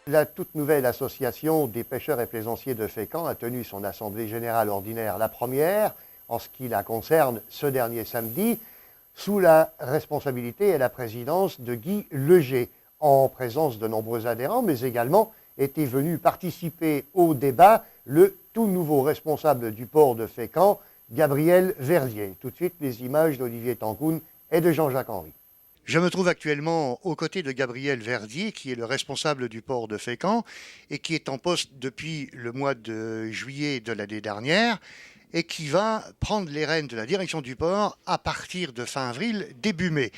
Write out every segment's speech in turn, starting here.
La toute nouvelle association des pêcheurs et plaisanciers de Fécamp a tenu son assemblée générale ordinaire, la première, en ce qui la concerne, ce dernier samedi, sous la responsabilité et la présidence de Guy Leger, en présence de nombreux adhérents, mais également était venu participer au débat le tout nouveau responsable du port de Fécamp, Gabriel Verdier. Tout de suite, les images d'Olivier Tancoun et de Jean-Jacques Henry. Je me trouve actuellement aux côtés de Gabriel Verdier, qui est le responsable du port de Fécamp et qui est en poste depuis le mois de juillet de l'année dernière et qui va prendre les rênes de la direction du port à partir de fin avril, début mai.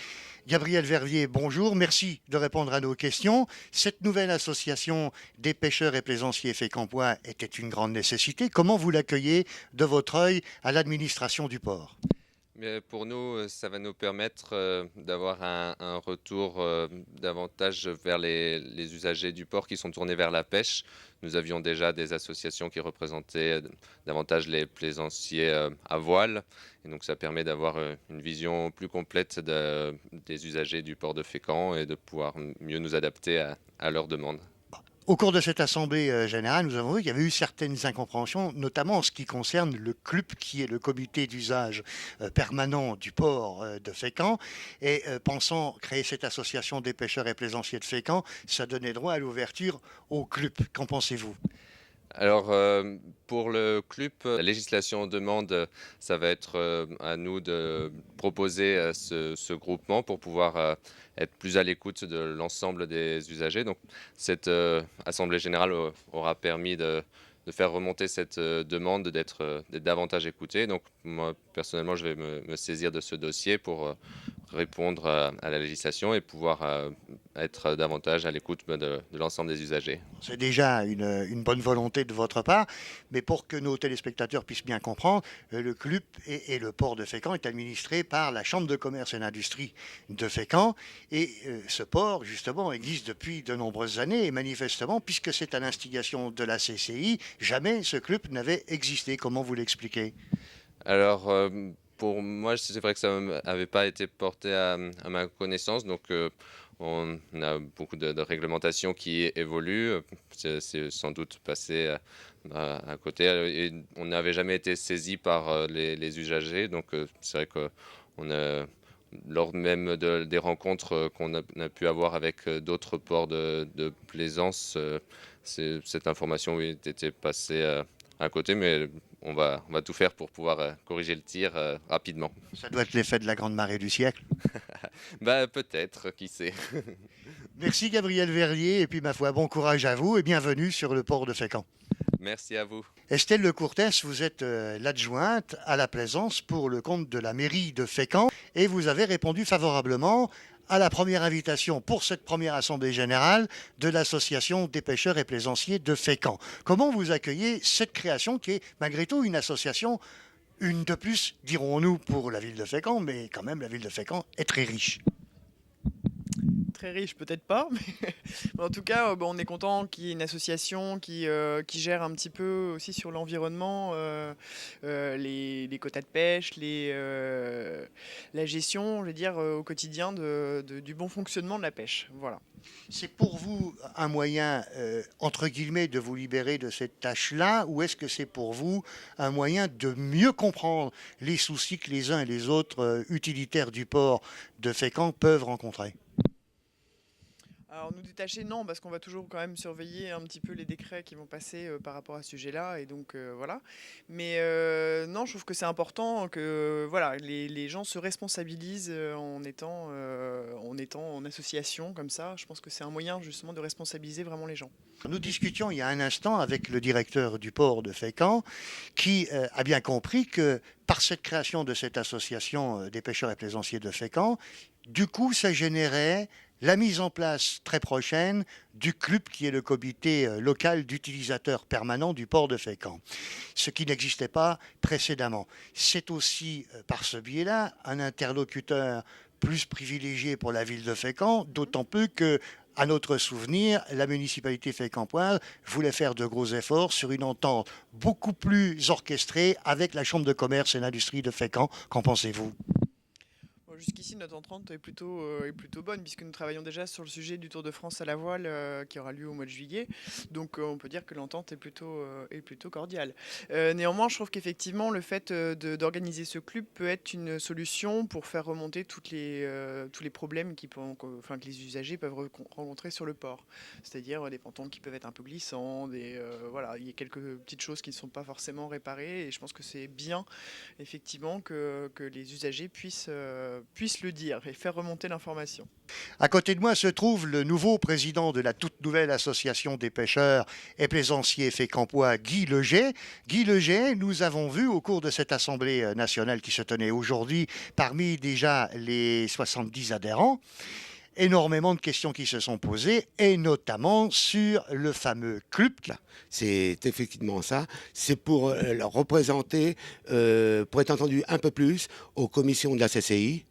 Gabriel Verdier, bonjour, merci de répondre à nos questions. Cette nouvelle association des pêcheurs et plaisanciers fécampois était une grande nécessité. Comment vous l'accueillez de votre œil à l'administration du port? Mais pour nous, ça va nous permettre d'avoir un retour davantage vers les usagers du port qui sont tournés vers la pêche. Nous avions déjà des associations qui représentaient davantage les plaisanciers à voile. Et donc ça permet d'avoir une vision plus complète des usagers du port de Fécamp et de pouvoir mieux nous adapter à leurs demandes. Au cours de cette assemblée générale, nous avons vu qu'il y avait eu certaines incompréhensions, notamment en ce qui concerne le CLUP, qui est le comité d'usage permanent du port de Fécamp. Et pensant créer cette association des pêcheurs et plaisanciers de Fécamp, ça donnait droit à l'ouverture au CLUP. Qu'en pensez-vous? Alors, pour le CLUP, la législation demande, ça va être à nous de proposer ce groupement pour pouvoir être plus à l'écoute de l'ensemble des usagers. Donc, cette assemblée générale aura permis de faire remonter cette demande, d'être davantage écouté. Donc, moi, personnellement, je vais me saisir de ce dossier pour répondre à la législation et pouvoir être davantage à l'écoute de l'ensemble des usagers. C'est déjà une bonne volonté de votre part, mais pour que nos téléspectateurs puissent bien comprendre, le CLUP et le port de Fécamp est administré par la Chambre de commerce et d'industrie de Fécamp. Et ce port, justement, existe depuis de nombreuses années. Et manifestement, puisque c'est à l'instigation de la CCI, jamais ce CLUP n'avait existé. Comment vous l'expliquez? Alors, pour moi, c'est vrai que ça n'avait pas été porté à ma connaissance. Donc, on a beaucoup de réglementations qui évoluent. C'est sans doute passé à côté. Et on n'avait jamais été saisi par les usagers. Donc, c'est vrai qu'on a, lors même des rencontres qu'on a pu avoir avec d'autres ports de plaisance, cette information était passée à côté. Mais on va tout faire pour pouvoir corriger le tir rapidement. Ça doit être l'effet de la grande marée du siècle. Bah, peut-être, qui sait. Merci Gabriel Verrier, et puis ma foi, bon courage à vous et bienvenue sur le port de Fécamp. Merci à vous. Estelle Lecourtès, vous êtes l'adjointe à la plaisance pour le compte de la mairie de Fécamp et vous avez répondu favorablement à la première invitation pour cette première assemblée générale de l'association des pêcheurs et plaisanciers de Fécamp. Comment vous accueillez cette création qui est malgré tout une association, une de plus, dirons-nous, pour la ville de Fécamp, mais quand même la ville de Fécamp est très riche. Très riche, peut-être pas, mais en tout cas, on est content qu'il y ait une association qui gère un petit peu aussi sur l'environnement, les quotas de pêche, la gestion, je veux dire, au quotidien du bon fonctionnement de la pêche. Voilà. C'est pour vous un moyen, entre guillemets, de vous libérer de cette tâche-là, ou est-ce que c'est pour vous un moyen de mieux comprendre les soucis que les uns et les autres utilitaires du port de Fécamp peuvent rencontrer? Alors nous détacher, non, parce qu'on va toujours quand même surveiller un petit peu les décrets qui vont passer par rapport à ce sujet-là, et donc voilà. Mais non, je trouve que c'est important que voilà, les gens se responsabilisent en étant en association comme ça. Je pense que c'est un moyen justement de responsabiliser vraiment les gens. Nous discutions il y a un instant avec le directeur du port de Fécamp qui a bien compris que par cette création de cette association des pêcheurs et plaisanciers de Fécamp, du coup, ça générait la mise en place très prochaine du CLUP, qui est le comité local d'utilisateurs permanents du port de Fécamp, ce qui n'existait pas précédemment. C'est aussi, par ce biais-là, un interlocuteur plus privilégié pour la ville de Fécamp, d'autant plus que, à notre souvenir, la municipalité fécampoise voulait faire de gros efforts sur une entente beaucoup plus orchestrée avec la Chambre de commerce et d'industrie de Fécamp. Qu'en pensez-vous? Jusqu'ici, notre entente est plutôt bonne, puisque nous travaillons déjà sur le sujet du Tour de France à la voile qui aura lieu au mois de juillet. Donc on peut dire que l'entente est plutôt cordiale. Néanmoins, je trouve qu'effectivement, le fait d'organiser ce club peut être une solution pour faire remonter tous les problèmes que les usagers peuvent rencontrer sur le port. C'est-à-dire des pontons qui peuvent être un peu glissants, voilà, il y a quelques petites choses qui ne sont pas forcément réparées. Et je pense que c'est bien, effectivement, que les usagers puissent le dire et faire remonter l'information. À côté de moi se trouve le nouveau président de la toute nouvelle association des pêcheurs et plaisanciers fécampois, Guy Leger. Guy Leger, nous avons vu au cours de cette assemblée nationale qui se tenait aujourd'hui, parmi déjà les 70 adhérents, énormément de questions qui se sont posées, et notamment sur le fameux club. C'est effectivement ça. C'est pour leur représenter, pour être entendu un peu plus aux commissions de la CCI,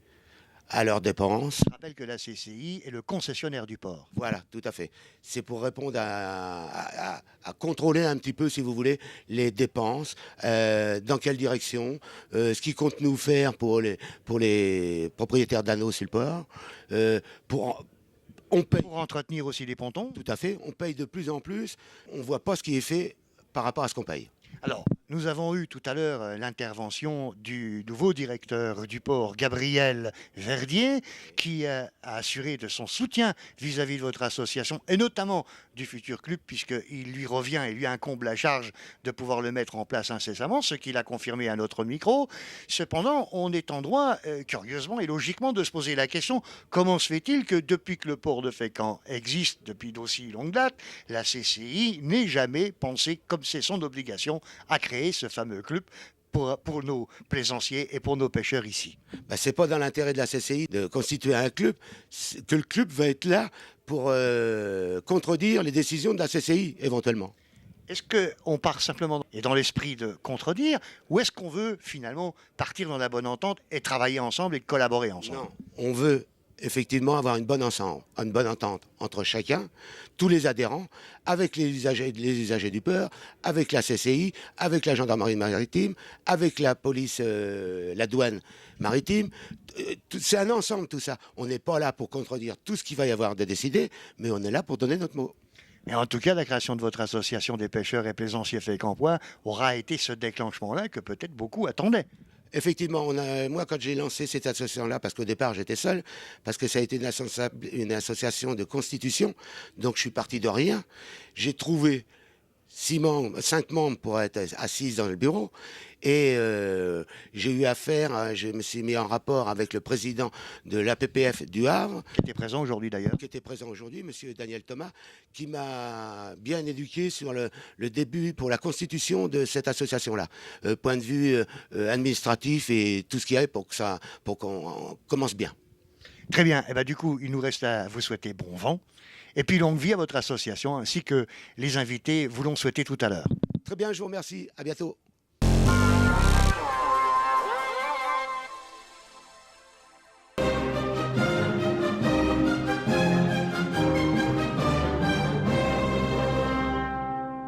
à leurs dépenses. Je rappelle que la CCI est le concessionnaire du port. Voilà, tout à fait. C'est pour répondre à contrôler un petit peu, si vous voulez, les dépenses, dans quelle direction, ce qu'ils comptent nous faire pour les propriétaires d'anneaux sur le port. On paye. Pour entretenir aussi les pontons. Tout à fait. On paye de plus en plus. On ne voit pas ce qui est fait par rapport à ce qu'on paye. Alors, nous avons eu tout à l'heure l'intervention du nouveau directeur du port, Gabriel Verdier, qui a assuré de son soutien vis-à-vis de votre association, et notamment du futur club, puisqu'il lui revient et lui incombe la charge de pouvoir le mettre en place incessamment, ce qu'il a confirmé à notre micro. Cependant, on est en droit, curieusement et logiquement, de se poser la question, comment se fait-il que depuis que le port de Fécamp existe depuis d'aussi longue date, la CCI n'ait jamais pensé, comme c'est son obligation, à créer ce fameux club pour nos plaisanciers et pour nos pêcheurs ici? C'est pas dans l'intérêt de la CCI de constituer un club, que le club va être là pour contredire les décisions de la CCI éventuellement. Est-ce qu'on part simplement dans l'esprit de contredire, ou est-ce qu'on veut finalement partir dans la bonne entente et travailler ensemble et collaborer ensemble? Non, on veut effectivement avoir une bonne entente entre chacun, tous les adhérents, avec les usagers du port, avec la CCI, avec la gendarmerie maritime, avec la police, la douane maritime. C'est un ensemble tout ça. On n'est pas là pour contredire tout ce qu'il va y avoir de décidé, mais on est là pour donner notre mot. Mais en tout cas, la création de votre association des pêcheurs et plaisanciers fécampois aura été ce déclenchement-là que peut-être beaucoup attendaient. Effectivement, moi quand j'ai lancé cette association-là, parce qu'au départ j'étais seul, parce que ça a été une association de constitution, donc je suis parti de rien, j'ai trouvé 5 membres pour être assis dans le bureau, et j'ai eu affaire, je me suis mis en rapport avec le président de l'APPF du Havre, Qui était présent aujourd'hui d'ailleurs. qui était présent aujourd'hui, monsieur Daniel Thomas, qui m'a bien éduqué sur le début pour la constitution de cette association-là. Point de vue administratif et tout ce qu'il y a pour qu'on commence bien. Très bien. Et du coup, il nous reste à vous souhaiter bon vent. Et puis longue vie à votre association, ainsi que les invités vous l'ont souhaité tout à l'heure. Très bien, je vous remercie. À bientôt.